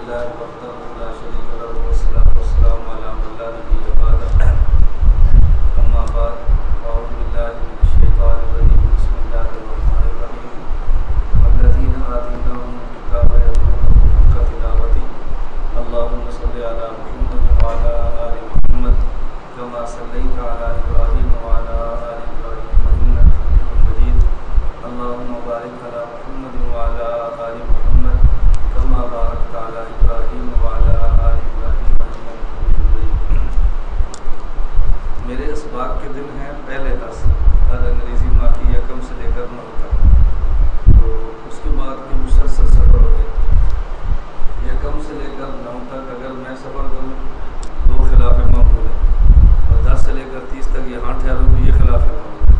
لله وحده لا شريك له والصلاة والسلام على من لا نبي بعده أما بعد أعوذ بالله من الشيطان الرجيم بسم الله الرحمن الرحيم الذين آتيناهم الكتاب يتلونه حق تلاوته اللهم صل على محمد وعلى آل محمد كما صليت على إبراهيم وعلى آل إبراهيم إنك حميد مجيد اللهم بارك على محمد وعلى آل محمد كما باركت على إبراهيم وعلى آل إبراهيم إنك حميد مجيد. میرے اسباق کے دن ہیں پہلے 10 ہر انگریزی ماہ کی یکم سے لے کر 9 تک، تو اس کے بعد کے مسلسل سفر ہوتے ہیں. یکم سے لے کر 9 تک اگر میں سفر کروں تو خلاف معمول ہے، اور 10 سے لے کر 30 تک یہاں ٹھہروں تو یہ خلاف معمول ہے.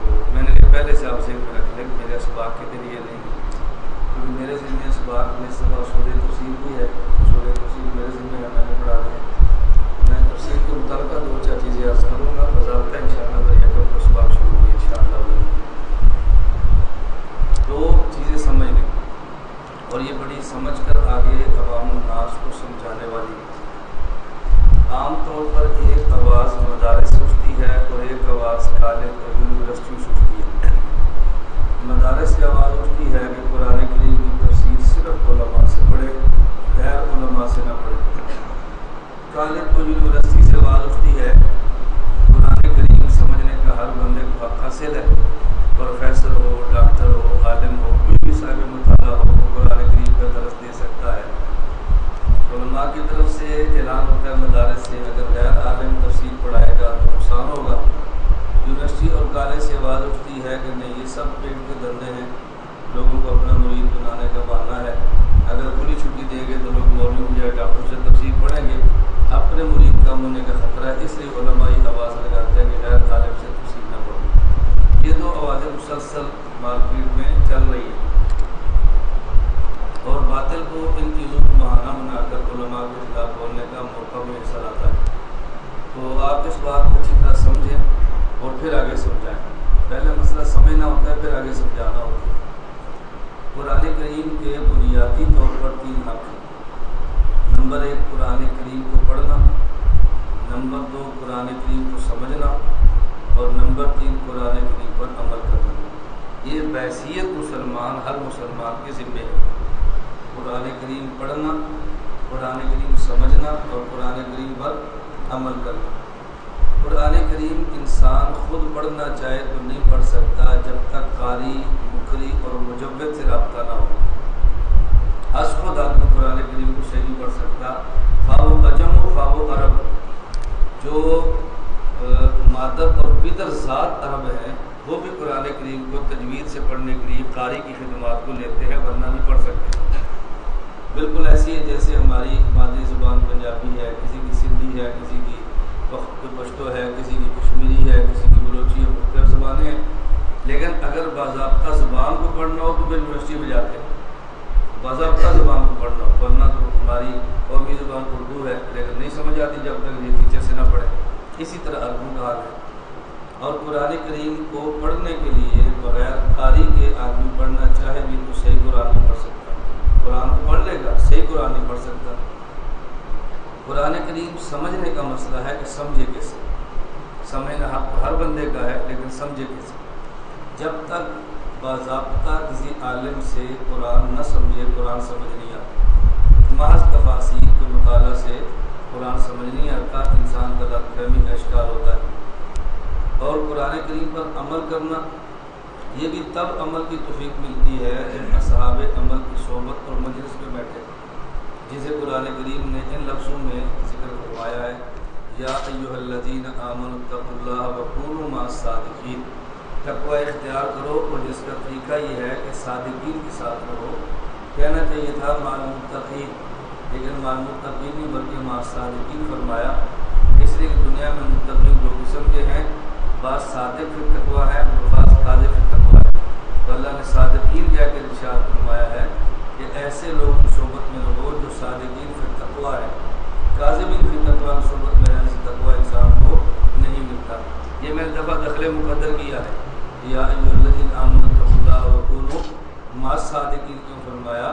تو میں نے پہلے سے آپ سے رکھ لیا کہ میرے اسباق کے دن یہ نہیں، کیونکہ میرے ذمہ اسباق میں سب سورہ تفسیر بھی ہے. سورہ تفسیر میرے ذمہ ہے، میں نے پڑھا ہے. میں تفسیر کے متعلقہ 2-4 چیزیں عرض کروں گا، باضابطہ انشاءاللہ اگر یکم کو اسباق شروع ہوئی انشاءاللہ. 2 چیزیں سمجھنے اور یہ بڑی سمجھ کر آگے عوام الناس کو سمجھانے والی. عام طور پر ایک آواز مدارس سے اٹھتی ہے اور ایک آواز کالج اور یونیورسٹی سے اٹھتی ہے. مدارس سے آواز اٹھتی ہے کہ قرآن کریم کی تفسیر صرف علماء سے پڑھے، غیر علماء سے نہ پڑھے. کالج اور یونیورسٹی سے آواز اٹھتی ہے قرآن کریم سمجھنے کا ہر بندے کو حق حاصل ہے. پروفیسر ہو، ڈاکٹر ہو، عالم ہو، کوئی بھی صاحب مطالعہ ہو وہ قرآن کریم کا درس دے سکتا ہے. علماء کی طرف سے اعلان ہوتا ہے مدارس سے اگر غیر عالم تفسیر پڑھائے گا تو نقصان ہوگا. یونیورسٹی اور کالج سے آواز اٹھتی ہے کہ نہیں، یہ سب پیٹ کے دھندے ہیں، لوگوں کو اپنا مرید بنانے کا بہانہ ہے. اگر کھلی چھٹی دیں گے تو لوگ مولوی ہو جائے ڈاکٹر سے تفسیر پڑھیں گے، اپنے مرید کم ہونے کا خطرہ ہے. اس لیے علماء آواز لگاتے ہیں کہ غیر عالم سے تفسیر نہ پڑھو. یہ 2 آوازیں مسلسل مارکیٹ میں چل رہی ہیں، اور باطل کو ان چیزوں کو بہانہ بنا کر علماء کے خلاف بولنے کا موقع بھی اثر آتا ہے. تو آپ اس بات کو اچھی طرح سمجھیں اور پھر آگے سمجھائیں. پہلے مسئلہ سمجھنا ہوتا ہے، پھر آگے سمجھانا ہوتا ہے. قرآن کریم کے بنیادی طور پر 3 حق ہیں. نمبر 1 قرآن کریم کو پڑھنا، نمبر 2 قرآن کریم کو سمجھنا، اور نمبر 3 قرآن کریم پر عمل کرنا. یہ بحیثیت مسلمان ہر مسلمان کے ذمہ ہے. قرآن کریم پڑھنا، قرآن کریم سمجھنا اور قرآن کریم پر عمل کرنا. قرآن کریم انسان خود پڑھنا چاہے تو نہیں پڑھ سکتا جب تک قاری، مقری اور مجود سے رابطہ نہ ہو. از خود آدمی قرآن کریم کو صحیح نہیں پڑھ سکتا، خواہ و عجم و خواہ و عرب. جو مادر اور پدر ذات عرب ہیں وہ بھی قرآن کریم کو تجوید سے پڑھنے کے لیے قاری کی خدمات کو لیتے ہیں، ورنہ نہیں پڑھ سکتے. بالکل ایسی ہے جیسے ہماری مادری زبان پنجابی ہے، کسی کی سندھی ہے، کسی کی پشتو ہے، کسی کی کشمیری ہے، کسی کی بلوچی ہے. مختلف زبانیں ہیں، لیکن اگر باضابطہ زبان کو پڑھنا ہو تو پھر یونیورسٹی میں جاتے ہیں. باضابطہ زبان کو پڑھنا ہو، ورنہ تو ہماری قومی زبان اردو ہے لیکن نہیں سمجھ آتی جب تک یہ ٹیچر سے نہ پڑھے. اسی طرح عربوں کا حال ہے. اور قرآن کریم کو پڑھنے کے لیے بغیر قاری کے آدمی پڑھنا چاہے بھی تو صحیح قرآن نہیں پڑھ سکتا. قرآن کو پڑھ لے گا، صحیح قرآن نہیں پڑھ سکتا. قرآن کریم سمجھنے کا مسئلہ ہے کہ سمجھے کیسے. سمجھنا حق ہر بندے کا ہے لیکن سمجھے کیسے. جب تک باضابطہ کسی عالم سے قرآن نہ سمجھے قرآن سمجھ نہیں آتا. محض تفاسیر کے مطالعہ سے قرآن سمجھ نہیں آتا، انسان کا غلط فہمی کا شکار ہوتا ہے. اور قرآن کریم پر عمل کرنا، یہ بھی تب عمل کی توفیق ملتی ہے جب اصحاب عمل کی صحبت اور مجلس میں بیٹھے، جسے قرآن کریم نے ان لفظوں میں ذکر فرمایا ہے، یا ایھا الذین آمنوا اتقوا اللہ وکونوا مع الصادقین. تقوی اختیار کرو، اور جس کا طریقہ یہ ہے کہ صادقین کے ساتھ رہو. کہنا چاہیے تھا مع المتقین، لیکن مع المتقین نہیں بلکہ مع الصادقین فرمایا، اس لیے کہ دنیا میں متقین 2 قسم کے ہیں. بعض صادق فی التقویٰ ہے اور بعض کاذب فی التقویٰ ہے. تو اللہ نے صادقین کہہ کے ارشاد فرمایا ہے کہ ایسے لوگ کی صحبت میں رہو جو صادقین فی التقویٰ ہے. کاذبین فی التقویٰ کی صحبت میں رہنے سے تقویٰ انسان کو نہیں ملتا. یہ میں نے دفعہ دخل مقدر کیا ہے. یا ایھا الذین آمنوا اتقوا اللہ وکونوا مع الصادقین کیوں فرمایا؟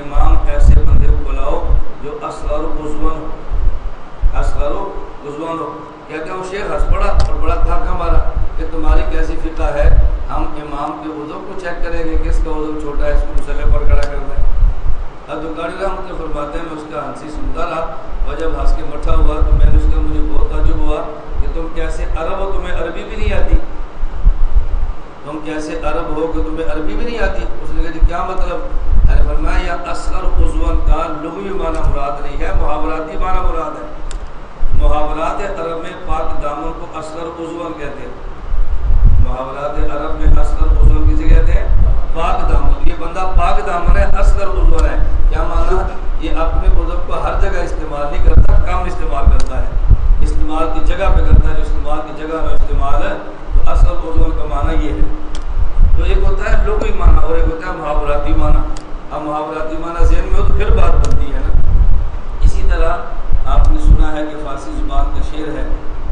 امام ایسے بندے کو بلاؤ جو اصغر عضون ہو، اصغر عضون ہو۔ کہتے ہیں وہ شیخ ہنس پڑا اور بڑا دھاکہ مارا کہ تمہاری کیسی فقہ ہے، ہم امام کے وضو کو چیک کریں گے، کس کا وضو چھوٹا ہے اس کو مسئلے پر کھڑا کرنا ہے۔ ادوکاری رحمۃ اللہ فرماتے ہیں میں اس کا ہنسی سنتا رہا، اور جب ہنس کے مٹھا ہوا تو میں نے اس کا مجھے بہت تعجب ہوا کہ تم کیسے عرب ہو، تمہیں عربی بھی نہیں آتی، تم کیسے عرب ہو کہ تمہیں عربی بھی نہیں آتی؟ اس نے کہا جی کیا مطلب؟ میں نے فرمایا یا اصغر عضون کا لغوی معنی مراد نہیں ہے، محاوراتی معنی مراد ہے۔ محاورات عرب میں پاک دامن کو اصغر عضون کہتے ہیں، محاورات عرب میں اصغر عضون کسے کہتے ہیں؟ پاک دامن۔ یہ بندہ پاک دامن ہے، اصغر عضون ہے، کیا معنی؟ یہ اپنے عضو کو ہر جگہ استعمال نہیں کرتا، کم استعمال کرتا ہے، استعمال کی جگہ پہ کرتا ہے، جو استعمال کی جگہ نہ استعمال ہے، تو اصغر عضون کا معنی یہ ہے۔ تو ایک ہوتا ہے لغوی معنی اور ایک ہوتا ہے محاوراتی معنی۔ اب محاوراتی معنی ذہن میں ہو تو پھر بات بنتی ہے نا۔ اسی طرح آپ نے سنا ہے کہ فارسی زبان کا شعر ہے،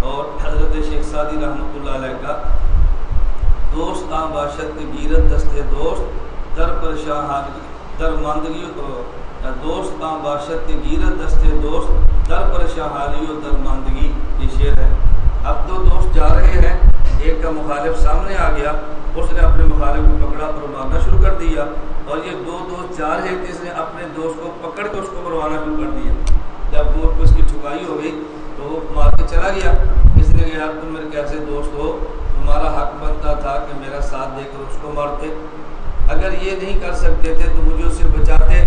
اور حضرت شیخ سعدی رحمۃ اللہ علیہ کا دوست آن باشد کے گیرت دستے دوست در پرشاں حال در ماندگی دوست آن باشد کے گیرت دستے دوست در پرشاں حالی و در ماندگی، یہ شعر ہے۔ اب دو دوست جا رہے ہیں، ایک کا مخالف سامنے آ گیا، اس نے اپنے مخالف کو پکڑا اور مارنا شروع کر دیا، اور یہ دو دوست جا رہے تھے، اس نے اپنے دوست کو پکڑ کے اس کو مروانا شروع کر دیا۔ جب وہ اس کی ٹھکائی ہو گئی تو وہ مار کے چلا گیا۔ اس نے کہا یار تم میرے کیسے دوست ہو، تمہارا حق بنتا تھا کہ میرا ساتھ دے کر اس کو مارتے، اگر یہ نہیں کر سکتے تھے تو مجھے اس سے بچاتے،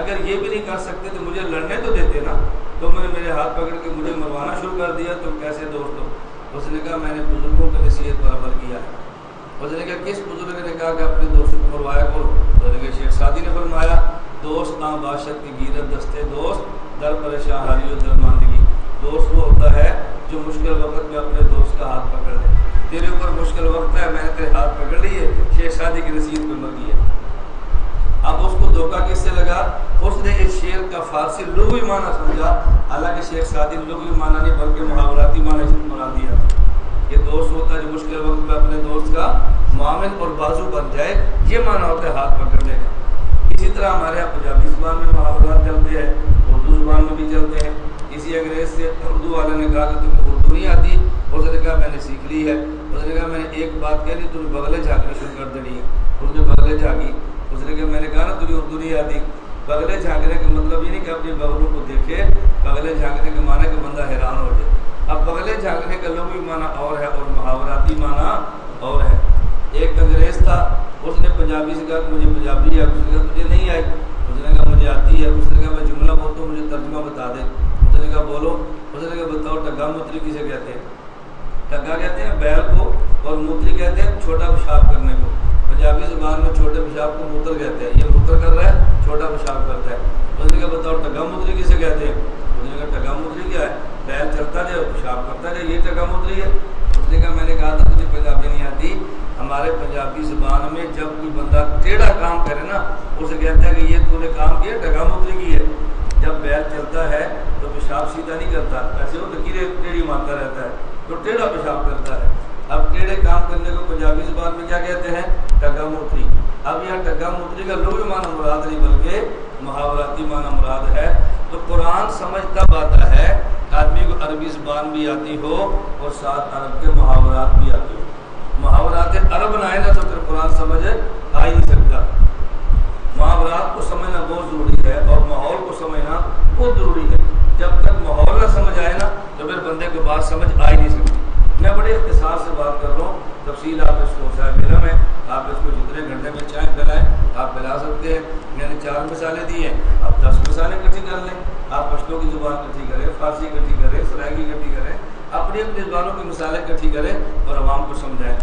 اگر یہ بھی نہیں کر سکتے تو مجھے لڑنے تو دیتے نا، تم نے میرے ہاتھ پکڑ کے مجھے مروانا شروع کر دیا، تم کیسے دوست ہو؟ اس نے کہا میں نے بزرگوں کی نصیحت پر عمل کیا ہے۔ اس نے کہا کس بزرگ نے کہا کہ اپنے دوست کو مروایا کرو؟ تو نے کہا شیخ سعدی نے فرمایا دوست آن باشد کی گیرت دستے دوست در پریشان حالی و درماندگی۔ دوست وہ ہوتا ہے جو مشکل وقت میں اپنے دوست کا ہاتھ پکڑ لے۔ تیرے اوپر مشکل وقت ہے، میں نے تیرے ہاتھ پکڑ لیے، شیخ سعدی کی نصیحت پہ عمل کیا۔ اب اس کو دھوکہ کس سے لگا؟ اس نے اس شعر کا فارسی لغوی معنی سمجھا، حالانکہ شیخ سعدی لغوی معنی نہیں بلکہ محاوراتی معنی بنا دیا۔ یہ دوست ہوتا ہے جو مشکل وقت میں اپنے دوست کا معاون اور بازو بن جائے، یہ معنی ہوتا ہے ہاتھ پکڑنے کا۔ اسی طرح ہمارے یہاں پنجابی زبان میں محاورات چلتے ہیں، اردو زبان میں بھی چلتے ہیں۔ کسی انگریز سے اردو والے نے کہا کہ تمہیں اردو نہیں آتی، اس نے کہا میں نے سیکھ لی ہے، اس نے کہا میں نے ایک بات کہہ لی، تمہیں بغلیں جھانکنا شروع کر دینی ہے۔ اس نے بغلیں جھانکی، اس نے کہا میں نے کہا نا تجھے اردو نہیں آتی۔ بغلیں جھانکنے کا مطلب یہ نہیں کہ اپنی بغلوں کو دیکھے، بغلیں جھانکنے کا معنی کہ بندہ حیران ہو جائے۔ اب بغلیں جھانکنے کا لغوی معنی اور ہے اور محاوراتی معنی اور ہے۔ ایک انگریز تھا، اس نے پنجابی سے کہا کہ مجھے پنجابی ہے، اس نے کہا تجھے نہیں آئی، اس نے کہا مجھے آتی ہے، اس نے کہا میں جملہ بولتا ہوں مجھے ترجمہ بتا دے، اس نے کہا بولو، اس نے کہا بتاؤ ٹگا موتری کسے کہتے ہیں؟ ٹگا کہتے ہیں بیل کو، اور موتری کہتے ہیں چھوٹا پیشاب کرنے کو۔ پنجابی زبان میں چھوٹے پیشاب کو موتر کہتے ہیں، یہ موتر کر رہا ہے، چھوٹا پیشاب کرتا ہے۔ اس نے کہا بتاؤ ٹگا موتری کسے کہتے ہیں؟ اس نے کہا ٹگا موتری کیا ہے؟ بیل چلتا جائے اور پیشاب کرتا جائے، یہ ٹگا موتری ہے۔ اس نے کہا میں نے کہا تھا تجھے پنجابی نہیں آتی، ہمارے پنجابی زبان میں جب کوئی بندہ ٹیڑھا کام کرے نا، اسے کہتا ہے کہ یہ تو نے کام کیا ٹگا موتری کی ہے۔ جب بیل چلتا ہے تو پیشاب سیدھا نہیں کرتا، ایسے وہ لکیریں ٹیڑھی مارتا رہتا ہے، تو ٹیڑھا پیشاب کرتا ہے۔ اب ٹیڑھے کام کرنے کو پنجابی زبان میں کیا کہتے ہیں؟ ٹگا موتری۔ اب یہاں ٹگا موتری کا لغوی معنی مراد نہیں بلکہ محاوراتی معنی مراد ہے۔ تو قرآن سمجھ تب آتا ہے آدمی کو عربی زبان بھی آتی ہو اور ساتھ عرب کے محاورات بھی آتی ہو۔ محاورات عرب نہ آئے نا تو پھر قرآن سمجھ آ ہی نہیں سکتا۔ محاورات کو سمجھنا بہت ضروری ہے اور ماحول کو سمجھنا بہت ضروری ہے۔ جب تک ماحول نہ سمجھ آئے نا تو پھر بندے کو بات سمجھ آ ہی نہیں سکتی۔ میں بڑے اختصار سے بات کر رہا ہوں، تفصیل آپ اس کو صاحب علم ہے، آپ اس کو جتنے گھنٹے میں چائے پلائیں آپ پلا سکتے ہیں۔ میں نے 4 مثالیں دی ہیں، آپ 10 مثالیں اکٹھی کر لیں، آپ پشتو کی زبان اکٹھی کریں، فارسی اکٹھی کریں، سرائیکی اکٹھی کریں، اپنی اپنی زبانوں کی مثالیں اکٹھی کریں اور عوام کو سمجھائیں۔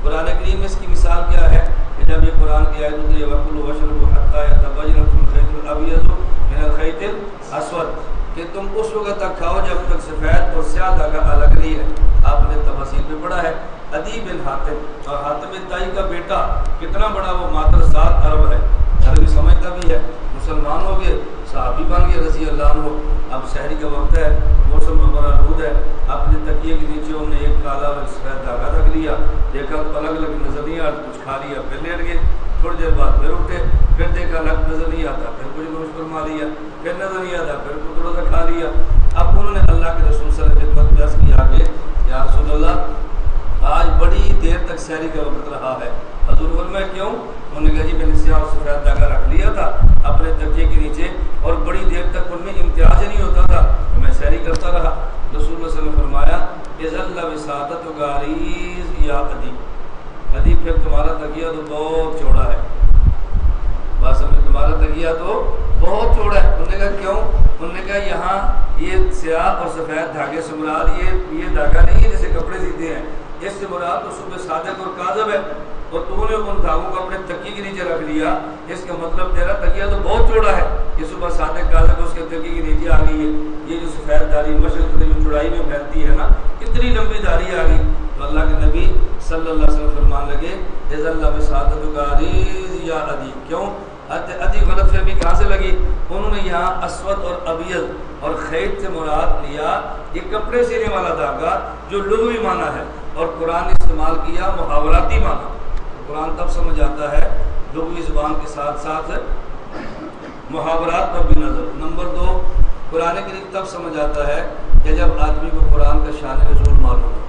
قرآن کریم میں اس کی مثال کیا ہے کہ جب یہ قرآن کی آیت ہوتی ہے وَكُلُوا وَاشْرَبُوا حَتَّىٰ يَتَبَيَّنَ لَكُمُ الْخَيْطُ الْأَبْيَضُ مِنَ الْخَيْطِ الْأَسْوَدِ، کہ تم اس وقت تک کھاؤ جب تک سفید اور سیاہ دھاگا الگ نہیں ہے۔ آپ نے تفاصیل میں پڑھا ہے عدی بن حاتم، اور حاتم تائی کا بیٹا کتنا بڑا وہ ماتر 7 عرب ہے، عربی سمجھتا بھی ہے، مسلمان ہو گئے، صحابی بن گئے رضی اللہ عنہ۔ اب سحری کا وقت ہے، موسم بڑا رود ہے، اپنے تکیے کے نیچے انہوں نے ایک کالا اور سفید دھاگا رکھ لیا، دیکھا تو الگ الگ نظر نہیں آ، کچھ کھا لیا پھر لیٹ گئے۔ تھوڑی دیر بعد پھر اٹھے، پھر دیکھا لگ نظر نہیں آتا، پھر کچھ نوش فرما لیا، پھر نظر نہیں آتا، پھر کچھ تھوڑا سا کھا لیا۔ اب انہوں نے اللہ کے رسول صلی اللہ علیہ وسلم کی عرض کیا کہ یا رسول اللہ آج بڑی دیر تک سحری کا وقت رہا ہے۔ حضور فرمایا کیوں؟ انہوں نے کہا جی میں نے سیاہ اور سفید داغا رکھ لیا تھا اپنے تکیے کے نیچے اور بڑی دیر تک ان میں امتیاز نہیں ہوتا تھا، میں سحری کرتا رہا۔ رسول اللہ صلی اللہ علیہ وسلم نے فرمایا اذا وسادت غاریز یا ادی پھر تمہارا تکیہ تو بہت چوڑا ہے، بات سمجھ، تمہارا تکیہ تو بہت چوڑا ہے۔ انہوں نے کہا کیوں؟ انہوں نے کہا یہاں یہ سیاہ اور سفید دھاگے سے مراد یہ دھاگا نہیں ہے جیسے کپڑے سیتے ہیں، اس سے مراد تو صبح صادق اور کاذب ہے، اور تو نے ان دھاگوں کو اپنے تکیے کے نیچے رکھ لیا، اس کا مطلب تیرا تکیہ تو بہت چوڑا ہے، یہ صبح صادق کاذب اس کے تکیے کے نیچے آ گئی ہے، یہ جو سفید داڑھی مشرق جو چوڑائی میں پھیلتی ہے نا، اتنی لمبی داڑھی آ گئی۔ تو اللہ کے نبی صلی اللہ علیہ وسلم فرمان لگے اذا اللہ بسادت غاریز یا ادی، کیوں؟ ادی غلط فہمی کہاں سے لگی؟ انہوں نے یہاں اسود اور ابیض اور خیط سے مراد لیا یہ کپڑے سینے والا دھاگا جو لغوی معنی ہے، اور قرآن نے استعمال کیا محاوراتی معنی۔ قرآن تب سمجھ آتا ہے لغوی زبان کے ساتھ ساتھ محاورات پر بھی نظر۔ نمبر 2، قرآن کریم تب سمجھ آتا ہے کہ جب آدمی کو قرآن کا شان نزول معلوم ہو،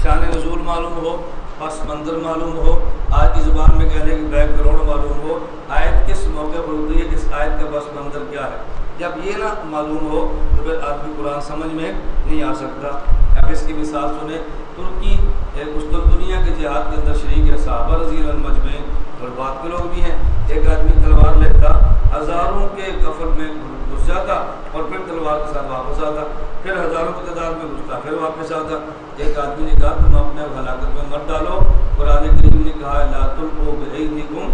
شان نزول معلوم ہو، پس منظر معلوم ہو، آج کی زبان میں کہنے کی بیک گراؤنڈ معلوم ہو، آیت کس موقع پر اتری ہے، کس آیت کا پس منظر کیا ہے۔ جب یہ نہ معلوم ہو تو پھر آدمی قرآن سمجھ میں نہیں آ سکتا۔ اب اس کی مثال سنیں، ترکی اس دنیا کے جہاد کے اندر شریک ہے صحابہ رضی اللہ عنہم مجمعین، اور بات کے لوگ بھی ہیں، ایک آدمی تلوار لیتا ہزاروں کے غفل میں گھس جاتا اور پھر تلوار کے ساتھ واپس آتا، پھر ہزاروں کی تعداد میں گھستا پھر واپس آتا۔ ایک آدمی نے کہا تم اپنے ہلاکت میں مت ڈالو، قرآن کریم نے کہا لا تلقوا بأیدیکم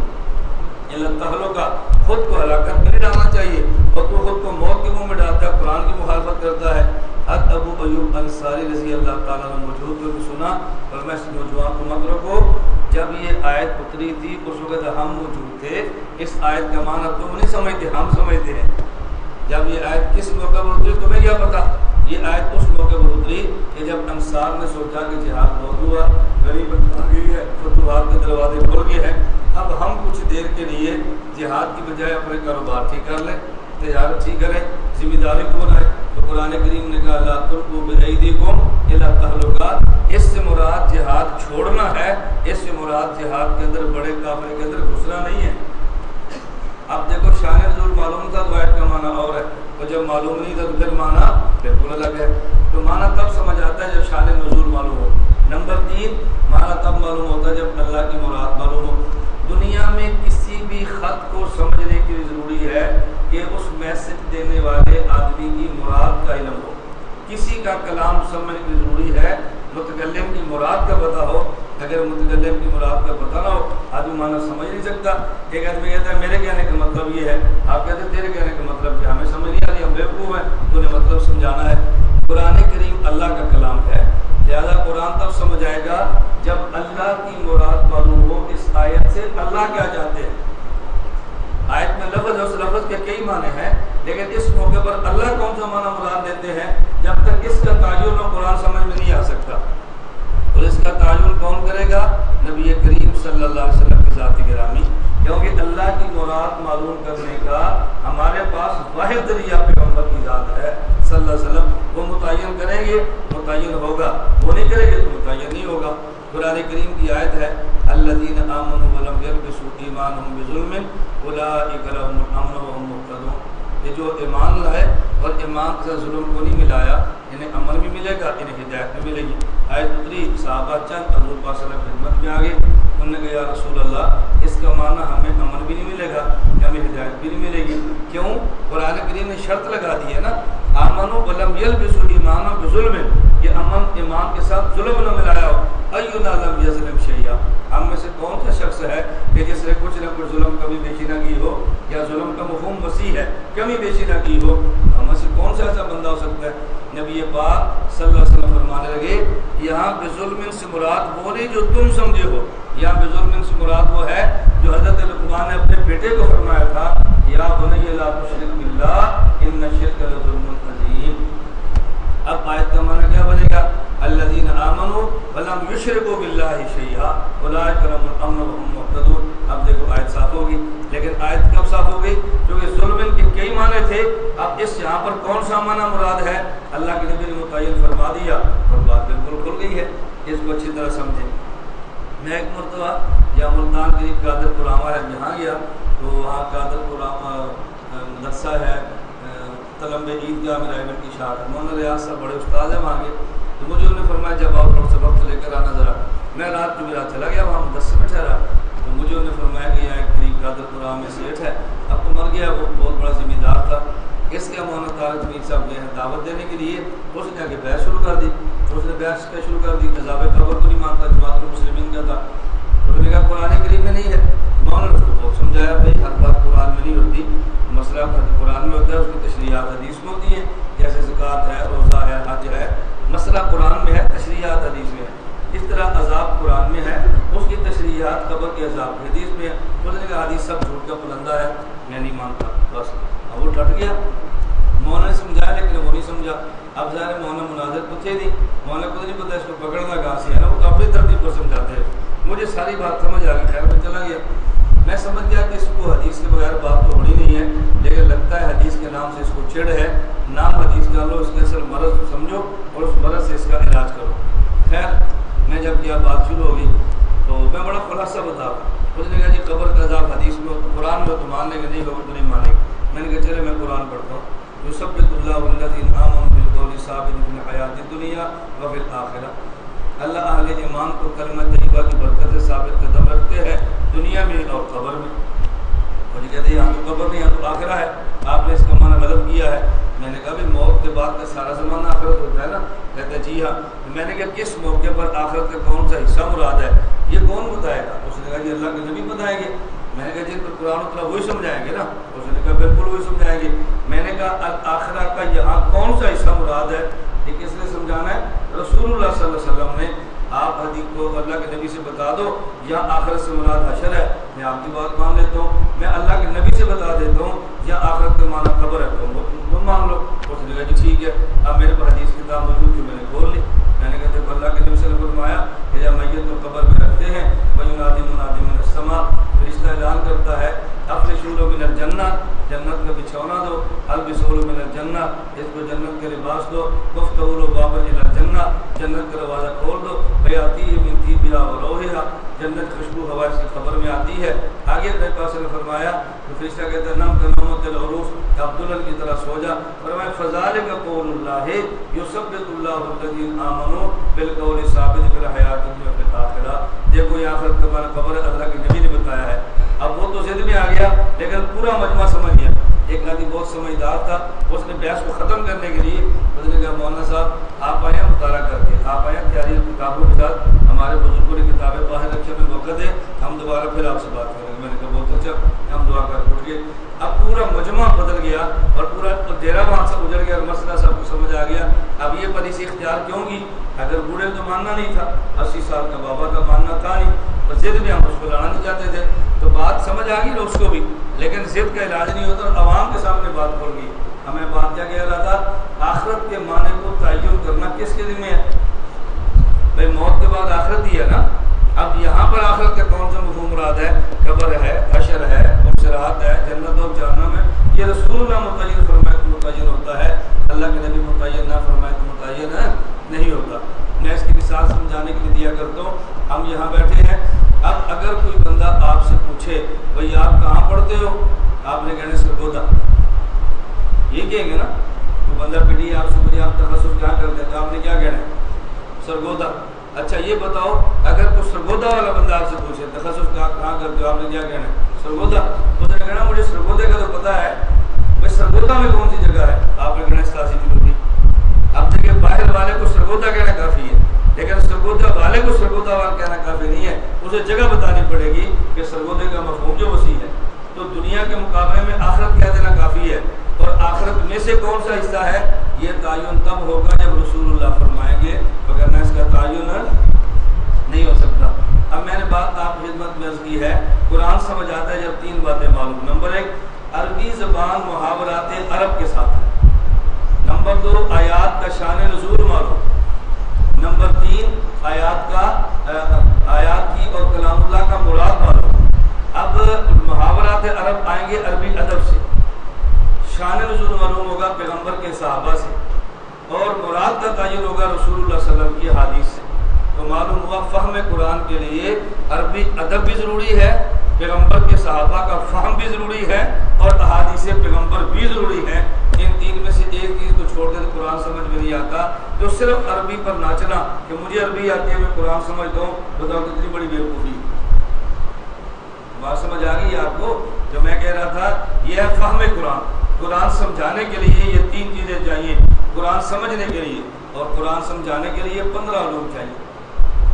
الی التہلکہ، خود کو ہلاکت میں نہیں ڈالنا چاہیے، اور تو خود کو موت کے منہ میں ڈالتا ہے، قرآن کی مخالفت کرتا ہے۔ حضرت ابو ایوب انصاری رضی اللہ تعالیٰ عنہ موجود کو بھی سنا، اور میں اس نوجوان کو مت رکھو، جب یہ آیت اتری تھی اس وقت ہم موجود تھے، اس آیت کا معنی تم نہیں سمجھتے، ہم سمجھتے ہیں۔ جب یہ آیت کس موقع پر اتری تمہیں کیا پتا؟ یہ آیت اس موقع پر اتری کہ جب انصار نے سوچا کہ جہاد بہت ہوا، غنیمت آ گئی ہے، فتوحات کے دروازے کھل گئے ہیں، اب ہم کچھ دیر کے لیے جہاد کی بجائے اپنے کاروبار ٹھیک کر لیں، تجارت ٹھیک کریں، ذمہ داری کو بنائیں۔ تو قرآن کریم نے کہا لا تلقوا بأیدیکم الی التہلکہ، اس سے مراد جہاد چھوڑنا ہے، اس سے مراد جہاد کے اندر بڑے قافلے کے اندر گھسنا نہیں ہے۔ اب دیکھو شان نزول معلوم تھا تو آیت کا معنی اور ہے، اور جب معلوم نہیں تھا تو پھر معنی بالکل الگ ہے۔ تو معنی تب سمجھ آتا ہے جب شان نزول معلوم ہو۔ نمبر 3، معنی تب معلوم ہوتا ہے جب اللہ کی مراد معلوم ہو۔ دنیا میں کسی بھی خط کو سمجھنے کی ضروری ہے کہ اس میسج دینے والے آدمی کی مراد کا علم ہو، کسی کا کلام سمجھنے کی ضروری ہے، متکلم کی مراد کا پتہ ہو۔ اگر متکلم کی مراد کا پتہ نہ ہو آدمی معنی سمجھ نہیں سکتا۔ ایک آدمی کہتا ہے میرے کہنے کا مطلب یہ ہے، آپ کہتے ہیں تیرے کہنے کا مطلب کیا، ہمیں سمجھ نہیں آ رہی، ہم بیوقوف ہیں، تو انہیں مطلب سمجھانا ہے۔ قرآن کریم اللہ کا کلام ہے، لہٰذا قرآن تب سمجھ آئے گا جب اللہ کی مراد معلوم ہو اس آیت سے اللہ کیا چاہتے ہیں۔ آیت میں لفظ ہے، اس لفظ کے کئی معنی ہیں، لیکن اس موقع پر اللہ کون سا معنی مراد دیتے ہیں، جب تک اس کا تعین ہو قرآن سمجھ میں نہیں آ سکتا۔ اور اس کا تعین کون کرے گا؟ نبی کریم صلی اللہ علیہ وسلم کی ذات گرامی، کیونکہ اللہ کی مراد معلوم کرنے کا ہمارے پاس واحد ذریعہ پیغمبر کی ذات ہے صلی اللہ علیہ وسلم۔ وہ متعین کریں گے متعین ہوگا، وہ نہیں کریں گے تو متعین نہیں ہوگا۔ قرآن کریم کی آیت ہے الذین آمنوا ولم یلبسوا ایمانہم بظلم اولئک لہم الامن وہم مہتدون، یہ جو ایمان لائے اور ایمان کے ساتھ ظلم کو نہیں ملایا انہیں امن بھی ملے گا، انہیں ہدایت بھی ملے گی۔ آیت اتری، صحابہ چند حضور پاک صلی اللہ علیہ وسلم کی خدمت میں آ گئے، انہوں نے کہا یا رسول اللہ اس کا معنی ہمیں امن بھی نہیں ملے گا، ہمیں ہدایت بھی نہیں ملے گی۔ کیوں؟ قرآن کریم نے شرط لگا دی ہے نا، آمنوا ولم یلبسوا ایمانہم بظلم، یہ امن ایمان کے ساتھ ظلم نہ ملایا ہو۔ اینا لم یظلم شیئا، ہم میں سے کون سا شخص ہے کہ جس نے کچھ نہ کچھ ظلم کبھی بیشی نہ کی ہو، یا ظلم کا مفہوم وسیع ہے، کمی بیشی نہ کی ہو، ہم میں سے کون سا ایسا بندہ ہو سکتا ہے؟ نبی پاک صلی اللہ علیہ وسلم فرمانے لگے یہاں بظلم سے مراد وہ نہیں جو تم سمجھے ہو، یہاں بظلم سے مراد وہ ہے جو حضرت لقمان نے اپنے بیٹے کو فرمایا تھا یا بنی لا تشرک باللہ ان الشرک لظلم عظیم۔ اب آیت کا معنی کیا بنے گا؟ الذین آمنوا ولم یشرکوا باللہ شیئا اولئک لہم الامن وہم مہتدون۔ اب دیکھو آیت آیت صاف ہوگی. لیکن آیت کب صاف ہو گئی؟ کیونکہ ظلم کے کئی معنی تھے. اب اس یہاں پر کون سا معنی مراد ہے اللہ کے نبی نے متعین فرما دیا اور بات بالکل کھل گئی ہے. اس کو اچھی طرح سمجھیں. میں ایک مرتبہ یا ملتان قریب قادر پورامہ ہے جہاں گیا تو وہاں قادر پورامہ مدرسہ ہے تلمبے عید گاہ میرا ایمن کی شاخ ہے. مولانا ریاض صاحب بڑے استاد ہیں وہاں کے. تو مجھے انہوں نے فرمایا جب آؤ تھوڑا سا وقت لے کر آنا ذرا. میں رات کو میرا چلا گیا وہاں مدرسے میں ٹھہرا. تو مجھے انہوں نے فرمایا کہ یہاں ایک قریب قادر پورامہ میں سیٹ ہے, اب تو مر گیا, وہ بہت بڑا ذمہ دار تھا. اس کے مولانا طارق میر صاحب گئے ہیں دعوت دینے کے لیے. اس نے آگے بحث شروع کر دی. اس نے بحث شروع کر دی. عذاب قبر کو نہیں مانتا, جماعت المسلمین کا تھا. تو نے کہا قرآن کریم میں نہیں ہے. مولانا نے کو سمجھایا بھائی ہر بات قرآن میں نہیں ہوتی, مسئلہ قرآن میں ہوتا ہے, اس کی تشریحات حدیث میں ہوتی ہیں. جیسے زکوٰۃ ہے, روزہ ہے, حج ہے, مسئلہ قرآن میں ہے, تشریحات حدیث میں ہے. اس طرح عذاب قرآن میں ہے, اس کی تشریحات قبر کے عذاب حدیث میں ہے. اس نے کہا حدیث سب جھوٹ کا پلندہ ہے, میں نہیں مانتا. بس اب وہ ٹٹ گیا. مولانا نے سمجھایا لیکن وہ نہیں سمجھا. اب ظاہر مولانا مناظر پوچھے دی, مولانا کو نہیں پتا اس کو پکڑنا کہاں سے ہے نا, وہ اپنی ترتیب پر سمجھاتے ہیں. مجھے ساری بات سمجھ آ گئی. خیر میں چلا گیا. میں سمجھ گیا کہ اس کو حدیث کے بغیر بات تو ہونی نہیں ہے, لیکن لگتا ہے حدیث کے نام سے اس کو چڑ ہے. نام حدیث کا لو, اس کے اصل مرض سمجھو اور اس مرض سے اس کا علاج کرو. خیر میں جب کیا بات شروع ہوگی تو میں بڑا خلاصہ بتا. اس نے کہا جی قبر کا عذاب حدیث میں ہو تو قرآن میں تو مان لیں گے, نہیں قبر تو نہیں مانیں گے. میں نے کہا چلے میں قرآن پڑھتا ہوں. یثبت اللہ الذین آمنوا بالقول الثابت فی الحیاۃ الدنیا وفی الآخرہ. اللہ اہل ایمان کو کلمہ طیبہ کی برکت سے ثابت قدم رکھتے ہیں دنیا میں اور قبر میں. اور یہ کہتے ہیں یہاں تو قبر نہیں, یہاں تو آخرہ ہے. آپ نے اس کا معنی غلط کیا ہے. میں نے کہا بھی موت کے بعد کا سارا زمانہ آخرت ہوتا ہے نا. کہتے ہیں جی ہاں. میں نے کہا کس موقع پر آخرت کا کون سا حصہ مراد ہے, یہ کون بتائے گا؟ اس نے کہا جی اللہ کے نبی بتائیں گے. میں نے کہا جی تو قرآن اتنا وہی سمجھائیں گے نا. اس نے کہا بالکل وہی سمجھائیں گے. میں نے کہا الآخرہ کا یہاں کون سا حصہ مراد ہے, یہ کس نے سمجھانا ہے؟ رسول اللہ صلی اللہ علیہ وسلم نے. آپ حدیث کو اللہ کے نبی سے بتا دو یا آخرت سے مراد حشر ہے, میں آپ کی بات مان لیتا ہوں. میں اللہ کے نبی سے بتا دیتا ہوں یا آخرت کا معنی قبر ہے, تم مان لو. اس نے کہا جی ٹھیک ہے. اب میرے پاس حدیث کتاب موجود تھی, میں نے کھول لی. میں نے کہا دیکھو اللہ کے نبی سے فرمایا کہ جب میت کو قبر میں رکھتے ہیں وَيُنَادِي مُنَادٍ مِّنَ السَّمَاءِ, فرشتہ اعلان کرتا ہے اَفْرِشُوا مِنَ الْجَنَّةِ, جنت کا بچھونا دو. البسوا مِنَ الْجَنَّةِ, اس کو جنت کے لباس دو. وَافْتَحُوا بَابًا إِلَى الْجَنَّةِ, جنت کا دروازہ کھول دو. فَيَأْتِيهِ مِن طِيبِهَا وَرَوْحِهَا, جنت خوشبو ہوا اس کی خبر میں آتی ہے. آگے میرے پاس نے فرمایا تو فرشتہ کہتا ہے نم کا نمت العروس, کہ عبداللہ کی طرح سو جا. فرمایا فَذَلِكَ قَوْلُ اللَّهِ يُثَبِّتُ اللَّهُ الَّذِينَ آمَنُوا بِالْقَوْلِ الثَّابِتِ فِي الْحَيَاةِ الدُّنْيَا وَفِي الْآخِرَةِ. دیکھو یہ آخرت کا معنی قبر اللہ کے نبی نے بتایا ہے. اب وہ تو ضد میں آ گیا لیکن پورا مجمع سمجھ گیا. ایک آدمی بہت سمجھدار تھا, اس نے بحث کو ختم کرنے کے لیے اس نے کہا مولانا صاحب آپ آئے مطالعہ کر کے, آپ آئے تیاری کتابوں کے ساتھ, ہمارے بزرگوں نے کتابیں باہر رکھے میں وقت ہے, ہم دوبارہ پھر آپ سے بات کریں گے. میں نے کہا بہت اچھا, ہم دعا کر اٹھ گئے. اب پورا مجمع بدل گیا اور پورا ڈیرا وہاں سے گزر گیا اور مسئلہ سب کو سمجھ آ گیا. اب یہ پالیسی اختیار کیوں کی؟ اگر بوڑھے تو ماننا نہیں تھا, 80 سال کا بابا کا ماننا تھا نہیں, اور ضد میں ہم اس کو لانا نہیں چاہتے تھے. تو بات سمجھ آ گئی اس کو بھی, لیکن ضد کا علاج نہیں ہوتا اور عوام کے سامنے بات کھول گئی. ہمیں بات کیا کہہ رہا تھا, آخرت کے معنی کو تعین کرنا کس کے ذمہ ہے؟ بھائی موت کے بعد آخرت ہی ہے نا. اب یہاں پر آخرت کا کون سا مفہوم مراد ہے؟ قبر ہے, حشر ہے, منشرات ہے, جنت و جہنم ہے. یہ رسول اللہ متعین فرمائے تو متعین ہوتا ہے, اللہ کے نبی متعین نہ فرمائے تو متعین نہیں ہوتا. میں اس کی مثال سمجھانے کے لیے دیا کرتا ہوں. ہم یہاں بیٹھے ہیں, اب اگر کوئی بندہ آپ سے پوچھے بھائی آپ کہاں پڑھتے ہو, آپ نے کہنا سرگودا, یہ کہیں گے نا. تو بندہ پڑھی آپ سے پوچھے آپ تخصص کہاں کرتے ہیں, تو آپ نے کیا کہنا ہے؟ سرگودا. اچھا یہ بتاؤ اگر کوئی سرگودا والا بندہ آپ سے پوچھے تخصص کہاں کرتے ہو, آپ نے کیا کہنا ہے؟ سرگودا. اس نے کہنا مجھے سرگودے کا تو پتا ہے, بھائی سرگودا میں کون سی جگہ ہے؟ آپ نے کہنا 87 کلو. اب دیکھیں باہر والے کو سرگودا کہنا کافی ہے, لیکن سرگودا والے کو سرگودا والا کہنا کافی نہیں ہے, اسے جگہ بتانی پڑے گی کہ سرگودے کا مفہوم جو وسیع ہے. تو دنیا کے مقابلے میں آخرت کہہ دینا کافی ہے. اور آخرت میں سے کون سا حصہ ہے یہ تعین تب ہوگا جب رسول اللہ فرمائیں گے, وگرنہ اس کا تعین نہیں ہو سکتا. اب میں نے بات آپ خدمت میں عرض کی ہے, قرآن سمجھ آتا ہے جب 3 باتیں معلوم. نمبر 1, عربی زبان محاورات عرب کے ساتھ ہے. نمبر 2, آیات کا شان نزول معلوم. نمبر 3, آیات کی اور کلام اللہ کا مراد معلوم. اب محاورات عرب آئیں گے عربی ادب سے، شان نزول معلوم ہوگا پیغمبر کے صحابہ سے، اور مراد کا تعین ہوگا رسول اللہ صلی اللہ علیہ وسلم کی حدیث سے۔ تو معلوم ہوا فہم قرآن کے لیے عربی ادب بھی ضروری ہے، پیغمبر کے صحابہ کا فہم بھی ضروری ہے، اور احادیث پیغمبر بھی ضروری ہے۔ ان تین میں سے ایک چیز کو چھوڑ دے تو قرآن سمجھ میں نہیں آتا۔ تو صرف عربی پر ناچنا کہ مجھے عربی آتی ہے میں قرآن سمجھتا ہوں، بتاؤ کتنی بڑی بیوقوفی۔ بات سمجھ آ گئی آپ کو؟ جو میں کہہ رہا تھا یہ ہے فہم قرآن۔ قرآن سمجھانے کے لیے یہ تین چیزیں چاہیے، قرآن سمجھنے کے لیے اور قرآن سمجھانے کے لیے 15 علوم چاہیے۔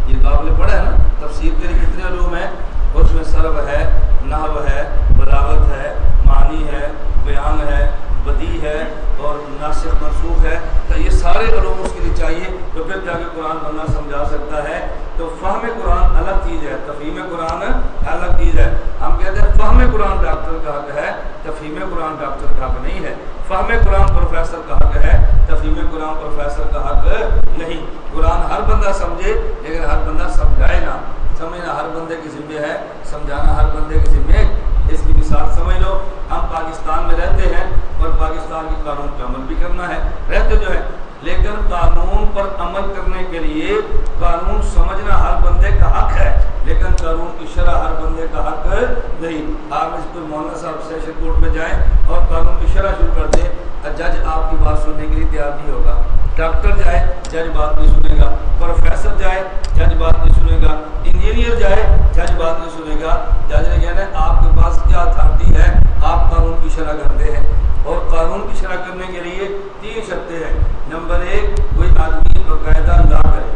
یہ تو آپ نے پڑھا ہے نا، تفسیر کے لیے کتنے علوم ہیں؟ اس میں صرف ہے، نحو ہے، بلاغت ہے، معنی ہے، بیان ہے، بدیع ہے اور ناسخ منسوخ ہے۔ تو یہ سارے علوم اس کے لیے چاہیے، تو پھر جا کے قرآن بندہ سمجھا سکتا ہے۔ تو فہم قرآن الگ چیز ہے، تفہیم قرآن الگ چیز ہے۔ ہم کہتے ہیں فہم قرآن ڈاکٹر کا حق ہے، تفہیم قرآن ڈاکٹر کا حق نہیں ہے۔ فہم قرآن پروفیسر کا حق ہے، تفہیم قرآن پروفیسر کا حق نہیں۔ قرآن ہر بندہ سمجھے لیکن ہر بندہ سمجھائے نہ۔ سمجھنا ہر بندے کی ذمہ ہے، سمجھانا ہر بندے کی ذمہ ہے۔ اس کی مثال سمجھ لو، ہم پاکستان میں رہتے ہیں اور پاکستان کی قانون پر عمل بھی کرنا ہے، رہتے جو ہے، لیکن قانون پر عمل کرنے کے لیے قانون سمجھنا ہر بندے کا حق ہے، لیکن قانون کی شرح ہر بندے کا حق نہیں۔ آپ اس پر مولانا صاحب سیشن کورٹ میں جائیں اور قانون کی شرح شروع کر دیں، جج آپ کی بات سننے کے لیے تیار نہیں ہوگا۔ ڈاکٹر جائے جج بات نہیں سنے گا، پروفیسر جائے جج بات نہیں سنے گا، انجینئر جائے جج بات نہیں سنے گا۔ جج نے کہنا ہے آپ کے پاس کیا اتھارٹی ہے، آپ قانون کی شرح کرتے ہیں۔ اور قانون کی شرح کرنے کے لیے 3 شرطیں ہیں۔ نمبر 1 کوئی آدمی باقاعدہ لا کرے،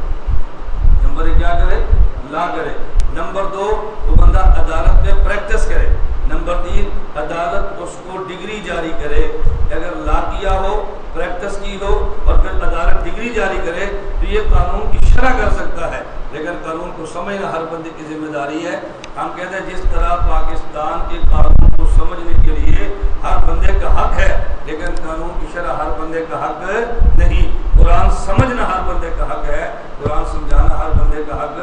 نمبر 1 کیا کرے؟ لا کرے۔ نمبر 2 وہ بندہ عدالت میں پریکٹس کرے۔ نمبر 3 عدالت اس کو ڈگری جاری کرے۔ اگر لا کیا ہو، پریکٹس کی ہو اور پھر عدالت ڈگری جاری کرے تو یہ قانون کی شرح کر سکتا ہے، لیکن قانون کو سمجھنا ہر بندے کی ذمہ داری ہے۔ ہم کہتے ہیں جس طرح پاکستان کے قانون کو سمجھنے کے لیے ہر بندے کا حق ہے، لیکن قانون کی شرح ہر بندے کا حق نہیں۔ قرآن سمجھنا ہر بندے کا حق ہے، قرآن سمجھانا ہر بندے کا حق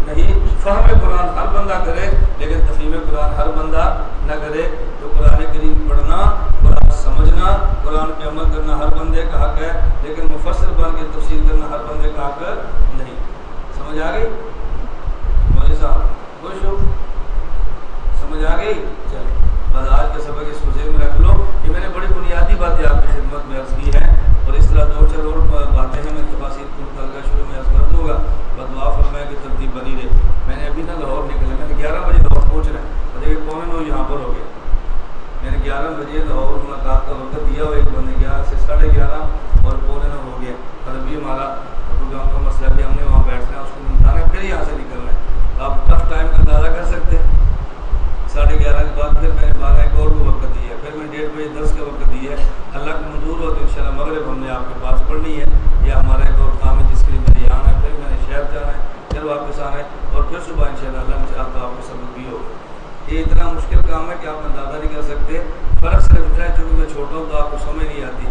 نہیں۔ فہم قرآن ہر بندہ کرے لیکن تفہیم قرآن ہر بندہ نہ کرے۔ تو قرآن کریم پڑھنا، قرآن سمجھنا، قرآن پہ عمل کرنا ہر بندے کا حق ہے، لیکن مفسر بن کے تفسیر کرنا ہر بندے کا حق نہیں۔ سمجھ آ گئی؟ مولوی صاحب خوش ہو؟ سمجھ آ گئی؟ چلے بس آج کے سبق اس کو ذہن میں رکھ لو۔ یہ میں نے بڑی بنیادی باتیں آپ کی خدمت میں عرض کی ہیں، اور اس طرح 2-4 اور باتیں ہیں میں تفاصیل کل کا شروع میں عرض کر دوں گا۔ بدعا فرمائے کہ ترتیب بنی رہے۔ میں نے ابھی نا لاہور نکلا، میں نے 11 بجے لاہور پہنچ رہا ہے اور دیکھیے 9:15 یہاں پر ہو گیا۔ میں نے 11 بجے لاہور ملاقات کا وقت دیا ہو، ایک بندے 11 سے 11:30 اور 9:15 ہو گیا۔ اور ابھی ہمارا گاؤں کا مسئلہ بھی ہم نے وہاں بیٹھنا ہے، اس کو نمٹانا ہے، پھر یہاں سے نکلنا ہے۔ آپ ٹف ٹائم کا اندازہ کر سکتے ہیں۔ 11:30 کے بعد پھر میں نے 12 ایک اور کو وقت دیا ہے، پھر میں 1:30 بجے 10 کا وقت دیا ہے۔ اللہ کا منظور ہو تو انشاءاللہ مغرب ہم نے آپ کے پاس پڑھنی ہے، یا ہمارا ایک اور کام ہے جس کے لیے میں یہاں ہے، پھر میں نے شہر جانا ہے، پھر واپس آنا ہے، اور پھر صبح انشاءاللہ اللہ نے چاہا تو آپ کو سبق بھی ہوگا۔ یہ اتنا مشکل کام ہے کہ آپ اندازہ نہیں کر سکتے۔ فرق صرف اتنا ہے چونکہ میں چھوٹا ہوں تو آپ کو سمجھ نہیں آتی۔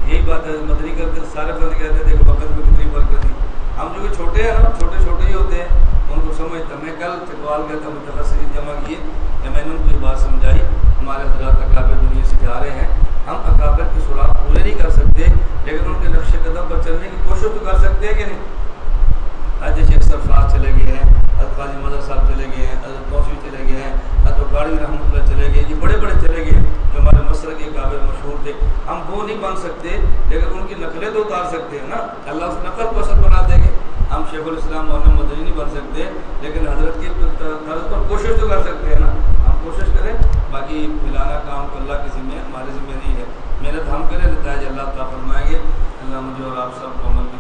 یہی بات ہے مدنی کرتے سارے بند کہتے ہیں دیکھو وقت میں کتنی برکت تھی۔ ہم جو کہ چھوٹے ہیں نا، چھوٹے ہی ہوتے ہیں، ان کو سمجھتا۔ میں کل چکوال گیا تھا، متفسرین جمع کیے، میں نے ان کو یہ بات سمجھائی۔ ہمارے حضرات اکابر دنیا سے جا رہے ہیں، ہم اکابر کے سراغ پورے نہیں کر سکتے، لیکن ان کے نقش قدم پر چلنے کی کوشش تو کر سکتے ہیں کہ نہیں؟ حضرت شیخ سرفراز چلے گئے ہیں، حضرت قاضی مظہر صاحب چلے گئے ہیں، حضرت توسیع چلے گئے ہیں، حضرت قاضی رحمۃ اللہ چلے گئے، یہ بڑے بڑے چلے گئے جو ہمارے مسلک کے قابل مشہور تھے۔ ہم وہ نہیں بن سکتے لیکن ان کی نقلیں تو اتار سکتے ہیں نا، اللہ اس نقل کو اثر بنا دیں گے۔ ہم شیخ الاسلام مولانا مدنی نہیں بن سکتے لیکن حضرت کے طرز پر کوشش تو کر سکتے ہیں نا، ہم کوشش کریں۔ باقی ملانا کام تو اللہ کے ذمہ ہے، ہمارے ذمہ نہیں ہے۔ محنت ہم کریں، نتائج اللہ تعالیٰ فرمائیں گے۔ اللہ مجھے اور آپ سب کو عمل کی